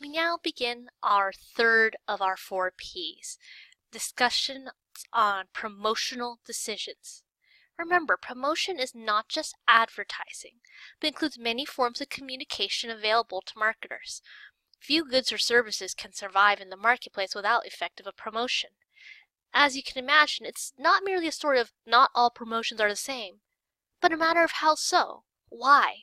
We now begin our third of our 4 Ps, discussion on promotional decisions. Remember, promotion is not just advertising, but includes many forms of communication available to marketers. Few goods or services can survive in the marketplace without effective promotion. As you can imagine, it's not merely a story of not all promotions are the same, but a matter of how so. Why?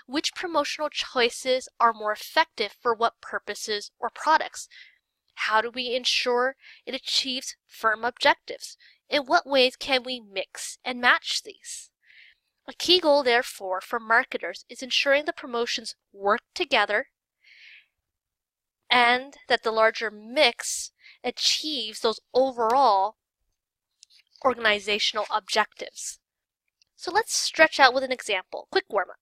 Which promotional choices are more effective for what purposes or products? How do we ensure it achieves firm objectives? In what ways can we mix and match these? A key goal, therefore, for marketers is ensuring the promotions work together and that the larger mix achieves those overall organizational objectives. So let's stretch out with an example. Quick warm-up.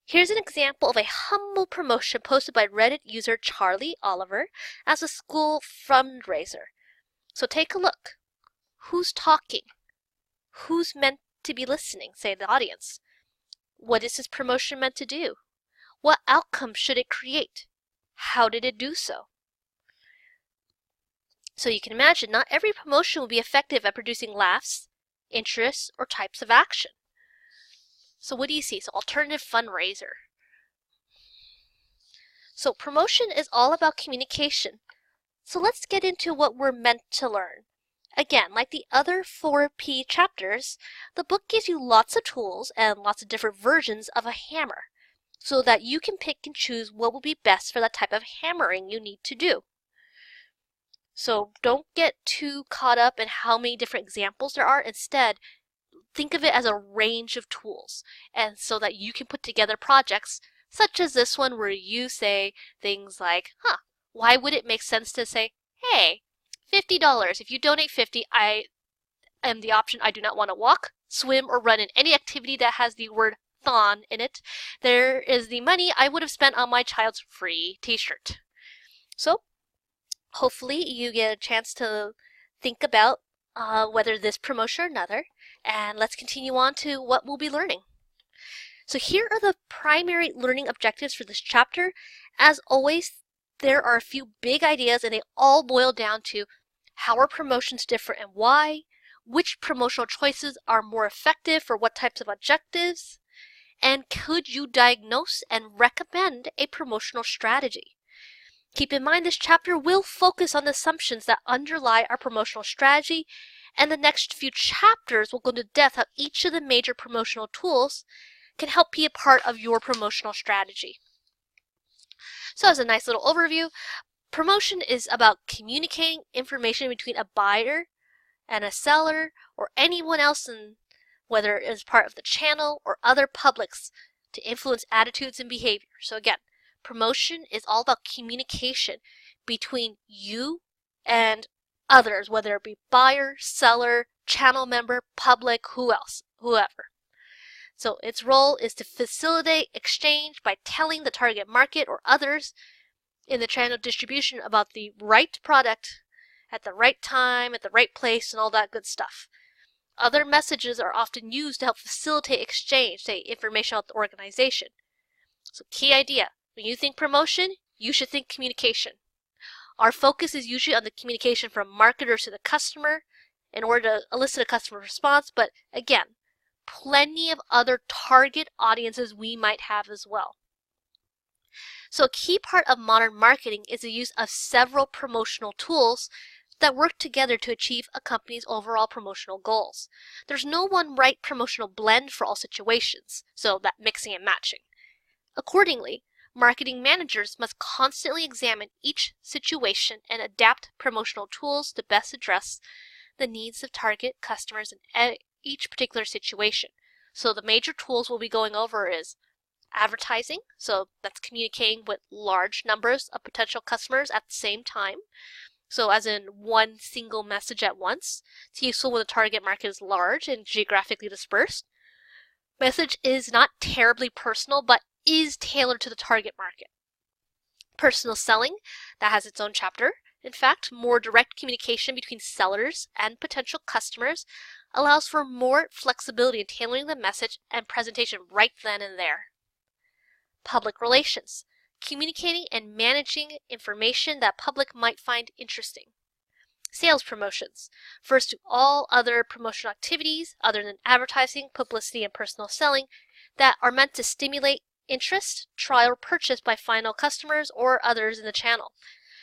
Here's an example of a humble promotion posted by Reddit user Charlie Oliver as a school fundraiser. So take a look. Who's talking? Who's meant to be listening, say the audience? What is this promotion meant to do? What outcome should it create? How did it do so? So you can imagine not every promotion will be effective at producing laughs, interests, or types of action. So what do you see? So alternative fundraiser. So promotion is all about communication. So let's get into what we're meant to learn. Again, like the other 4P chapters, the book gives you lots of tools and lots of different versions of a hammer so that you can pick and choose what will be best for that type of hammering you need to do. So don't get too caught up in how many different examples there are. Instead, think of it as a range of tools, and so that you can put together projects such as this one where you say things like, why would it make sense to say, hey, $50. If you donate $50, I am the option I do not want to walk, swim, or run in any activity that has the word thon in it. There is the money I would have spent on my child's free t-shirt. So hopefully you get a chance to think about whether this promotion or another, and let's continue on to what we'll be learning. So here are the primary learning objectives for this chapter. As always, there are a few big ideas and they all boil down to how are promotions different and why, which promotional choices are more effective for what types of objectives, and could you diagnose and recommend a promotional strategy? Keep in mind this chapter will focus on the assumptions that underlie our promotional strategy, and the next few chapters will go into depth how each of the major promotional tools can help be a part of your promotional strategy. So as a nice little overview, promotion is about communicating information between a buyer and a seller or anyone else, whether it is part of the channel or other publics, to influence attitudes and behavior. So again, promotion is all about communication between you and others, whether it be buyer, seller, channel member, public, whoever. So its role is to facilitate exchange by telling the target market or others in the channel of distribution about the right product at the right time, at the right place, and all that good stuff. Other messages are often used to help facilitate exchange, say information about the organization. So key idea, when you think promotion, you should think communication. Our focus is usually on the communication from marketers to the customer in order to elicit a customer response, but again, plenty of other target audiences we might have as well. So a key part of modern marketing is the use of several promotional tools that work together to achieve a company's overall promotional goals. There's no one right promotional blend for all situations, so that mixing and matching. Accordingly, marketing managers must constantly examine each situation and adapt promotional tools to best address the needs of target customers in each particular situation. So the major tools we'll be going over is advertising, so that's communicating with large numbers of potential customers at the same time. So as in one single message at once. It's useful when the target market is large and geographically dispersed. Message is not terribly personal, but is tailored to the target market. Personal selling, that has its own chapter. In fact, more direct communication between sellers and potential customers allows for more flexibility in tailoring the message and presentation right then and there. Public relations. communicating and managing information that public might find interesting. Sales promotions refers to all other promotional activities other than advertising, publicity, and personal selling that are meant to stimulate interest, trial, or purchase by final customers or others in the channel.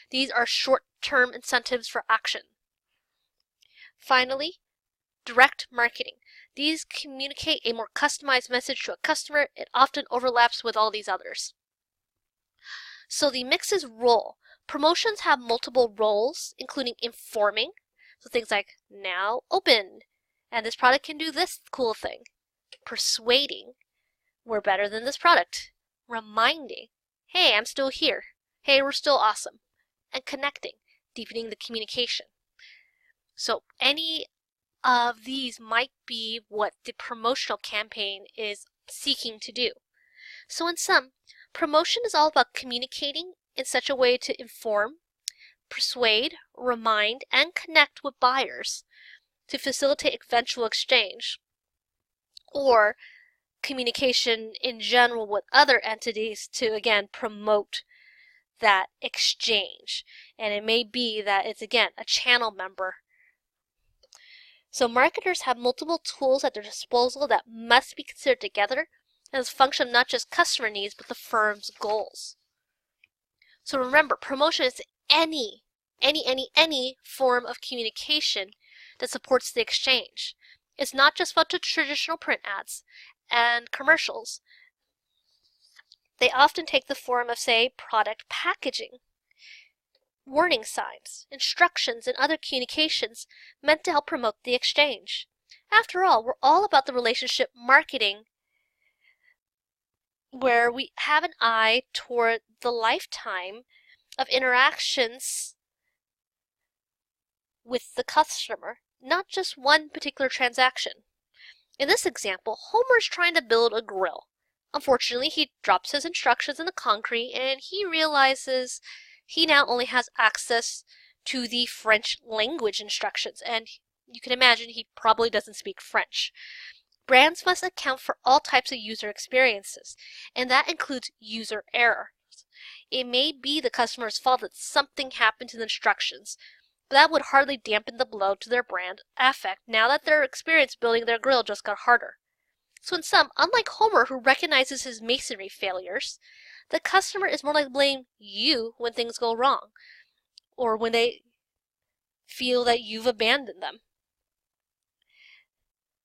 These are short-term incentives for action. Finally, direct marketing. These communicate a more customized message to a customer. It often overlaps with all these others. So the mix's role. Promotions have multiple roles, including informing, so things like now open, and this product can do this cool thing. Persuading, we're better than this product. Reminding, hey, I'm still here. Hey, we're still awesome. And connecting, deepening the communication. So any of these might be what the promotional campaign is seeking to do. So in sum, promotion is all about communicating in such a way to inform, persuade, remind, and connect with buyers to facilitate eventual exchange, or communication in general with other entities to, again, promote that exchange. And it may be that it's, again, a channel member. So marketers have multiple tools at their disposal that must be considered together as a function of not just customer needs, but the firm's goals. So remember, promotion is any form of communication that supports the exchange. It's not just about the traditional print ads and commercials. They often take the form of, say, product packaging, warning signs, instructions, and other communications meant to help promote the exchange. After all, we're all about the relationship marketing, where we have an eye toward the lifetime of interactions with the customer, not just one particular transaction. In this example, Homer's trying to build a grill. Unfortunately, he drops his instructions in the concrete and he realizes he now only has access to the French language instructions, and you can imagine he probably doesn't speak French. Brands must account for all types of user experiences, and that includes user error. It may be the customer's fault that something happened to the instructions, but that would hardly dampen the blow to their brand affect now that their experience building their grill just got harder. So in sum, unlike Homer, who recognizes his masonry failures, the customer is more likely to blame you when things go wrong, or when they feel that you've abandoned them.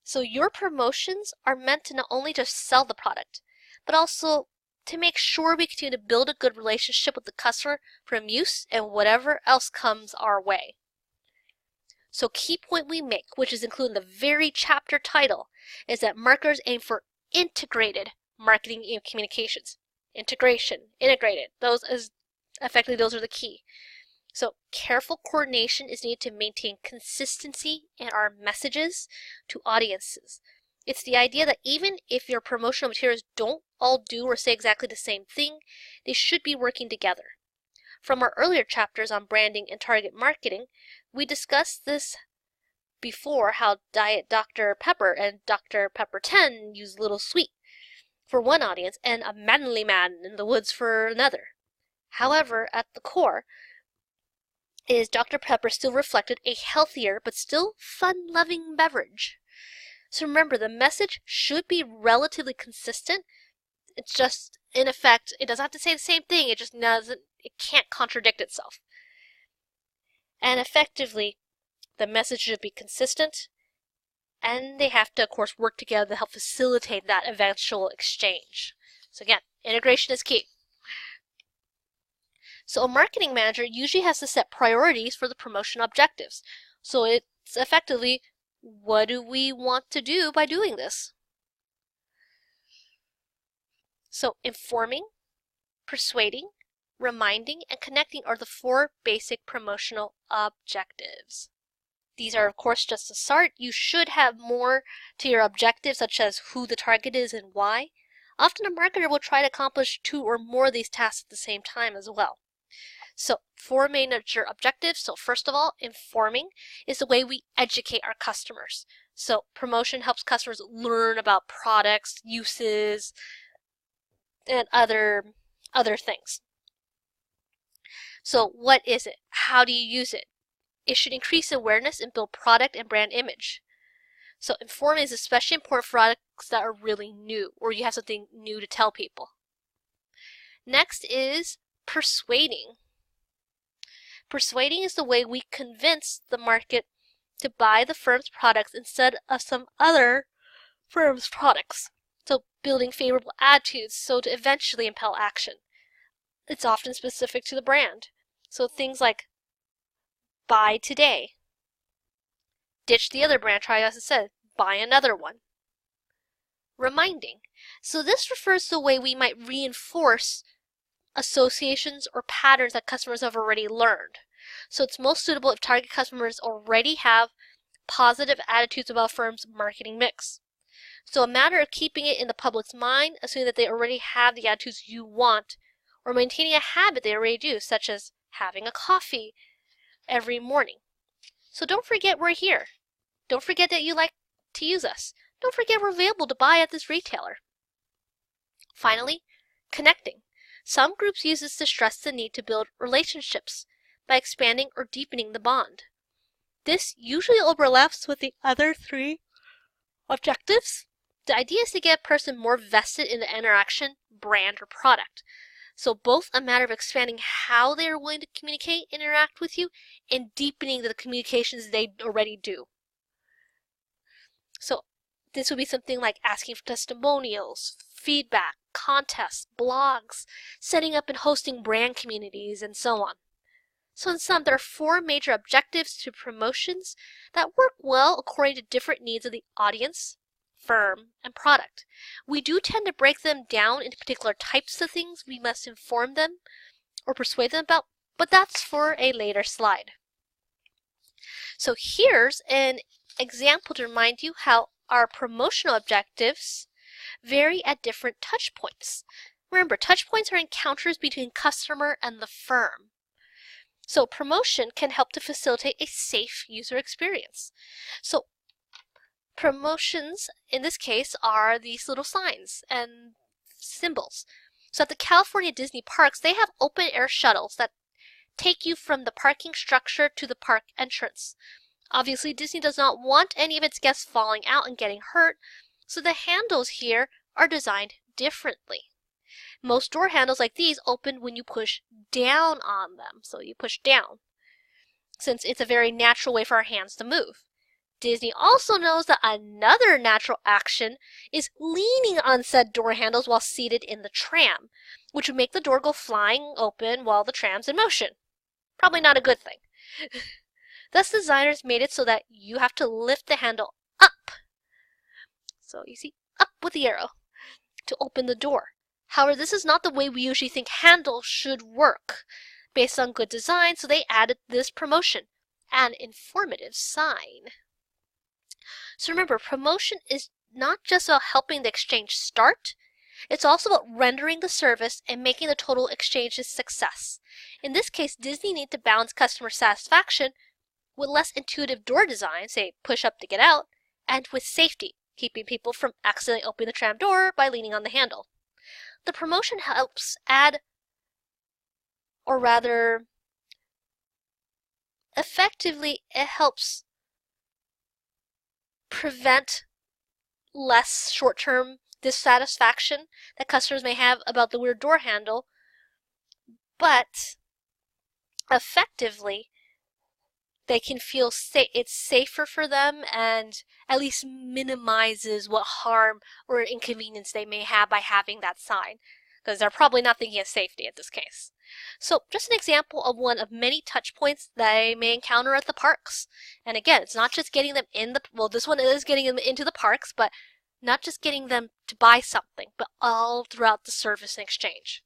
So your promotions are meant to not only just sell the product, but also to make sure we continue to build a good relationship with the customer from use and whatever else comes our way. So key point we make, which is included in the very chapter title, is that marketers aim for integrated marketing and communications. Integration, integrated, those are the key. So careful coordination is needed to maintain consistency in our messages to audiences. It's the idea that even if your promotional materials don't all do or say exactly the same thing, they should be working together. From our earlier chapters on branding and target marketing, we discussed this before, how Diet Dr. Pepper and Dr. Pepper 10 use Little Sweet for one audience and a manly man in the woods for another. However, at the core, is Dr. Pepper still reflected a healthier but still fun-loving beverage. So remember, the message should be relatively consistent. It's just, in effect, it doesn't have to say the same thing, it can't contradict itself. And effectively, the message should be consistent, and they have to, of course, work together to help facilitate that eventual exchange. So again, integration is key. So a marketing manager usually has to set priorities for the promotion objectives. So it's effectively, what do we want to do by doing this? So informing, persuading, reminding, and connecting are the 4 basic promotional objectives. These are, of course, just a start. You should have more to your objectives, such as who the target is and why. Often a marketer will try to accomplish 2 or more of these tasks at the same time as well. So 4 major objectives. So first of all, informing is the way we educate our customers. So promotion helps customers learn about products, uses, and other other things. So what is it? How do you use it? It should increase awareness and build product and brand image. So informing is especially important for products that are really new, or you have something new to tell people. Next is persuading. Persuading is the way we convince the market to buy the firm's products instead of some other firm's products. So building favorable attitudes so to eventually impel action. It's often specific to the brand. So things like buy today. Ditch the other brand, try as it said, buy another one. Reminding. So this refers to the way we might reinforce associations or patterns that customers have already learned. So it's most suitable if target customers already have positive attitudes about a firm's marketing mix. So a matter of keeping it in the public's mind, assuming that they already have the attitudes you want, or maintaining a habit they already do, such as having a coffee every morning. So don't forget we're here. Don't forget that you like to use us. Don't forget we're available to buy at this retailer. Finally, connecting. Some groups use this to stress the need to build relationships by expanding or deepening the bond. This usually overlaps with the other three objectives. The idea is to get a person more vested in the interaction, brand, or product. So both a matter of expanding how they are willing to communicate and interact with you and deepening the communications they already do. So this would be something like asking for testimonials, feedback, contests, blogs, setting up and hosting brand communities, and so on. So in sum, there are 4 major objectives to promotions that work well according to different needs of the audience, firm, and product. We do tend to break them down into particular types of things we must inform them or persuade them about, but that's for a later slide. So here's an example to remind you how our promotional objectives vary at different touch points. Remember, touch points are encounters between customer and the firm. So promotion can help to facilitate a safe user experience. So promotions in this case are these little signs and symbols. So at the California Disney parks, they have open air shuttles that take you from the parking structure to the park entrance. Obviously, Disney does not want any of its guests falling out and getting hurt, so the handles here are designed differently. Most door handles like these open when you push down on them, so you push down, since it's a very natural way for our hands to move. Disney also knows that another natural action is leaning on said door handles while seated in the tram, which would make the door go flying open while the tram's in motion. Probably not a good thing. Thus, designers made it so that you have to lift the handle up. So you see, up with the arrow to open the door. However, this is not the way we usually think handles should work based on good design, so they added this promotion, an informative sign. So remember, promotion is not just about helping the exchange start, it's also about rendering the service and making the total exchange a success. In this case, Disney needs to balance customer satisfaction with less intuitive door design, say push up to get out, and with safety, keeping people from accidentally opening the tram door by leaning on the handle. The promotion helps add, or rather, effectively, it helps prevent less short-term dissatisfaction that customers may have about the weird door handle, but effectively, they can feel it's safer for them and at least minimizes what harm or inconvenience they may have by having that sign, because they're probably not thinking of safety in this case. So just an example of one of many touch points they may encounter at the parks. And again, it's not just getting them in the, well, this one is getting them into the parks, but not just getting them to buy something, but all throughout the service and exchange.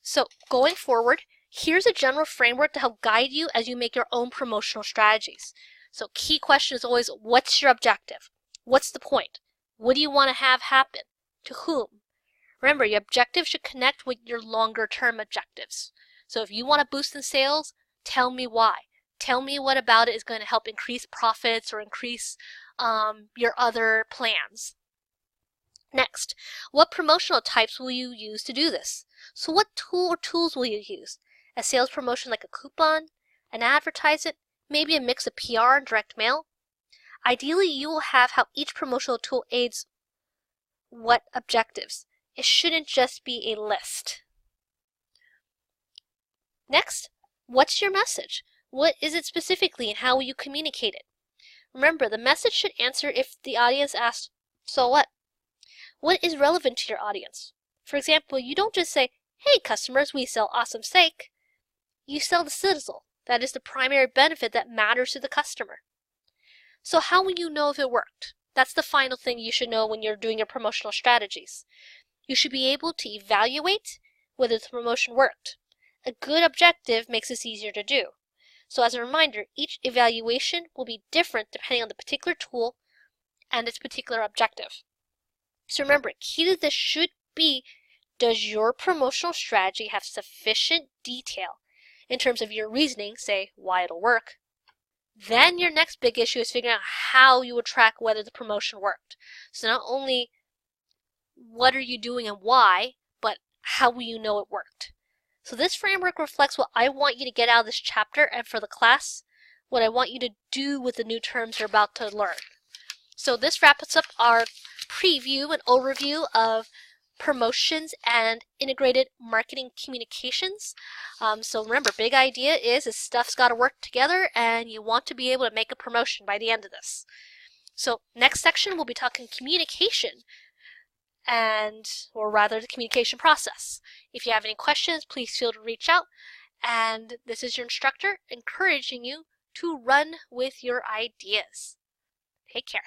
So going forward, here's a general framework to help guide you as you make your own promotional strategies. So key question is always, what's your objective? What's the point? What do you want to have happen? To whom? Remember, your objective should connect with your longer term objectives. So if you want to boost in sales, tell me why. Tell me what about it is going to help increase profits or increase your other plans. Next, what promotional types will you use to do this? So what tool or tools will you use? A sales promotion like a coupon, an advertisement, maybe a mix of PR and direct mail? Ideally, you will have how each promotional tool aids what objectives. It shouldn't just be a list. Next, what's your message? What is it specifically and how will you communicate it? Remember, the message should answer if the audience asks, so what? What is relevant to your audience? For example, you don't just say, hey customers, we sell awesome steak. You sell the sizzle. That is the primary benefit that matters to the customer. So how will you know if it worked? That's the final thing you should know when you're doing your promotional strategies. You should be able to evaluate whether the promotion worked. A good objective makes this easier to do. So as a reminder, each evaluation will be different depending on the particular tool and its particular objective. So remember, key to this should be, does your promotional strategy have sufficient detail in terms of your reasoning, say why it'll work? Then your next big issue is figuring out how you will track whether the promotion worked. So not only what are you doing and why, but how will you know it worked? So this framework reflects what I want you to get out of this chapter, and for the class, what I want you to do with the new terms you're about to learn. So this wraps up our preview and overview of promotions and integrated marketing communications. So remember, big idea is this stuff's got to work together and you want to be able to make a promotion by the end of this. So next section we'll be talking communication, or rather the communication process. If you have any questions, please feel to reach out. And this is your instructor encouraging you to run with your ideas. Take care.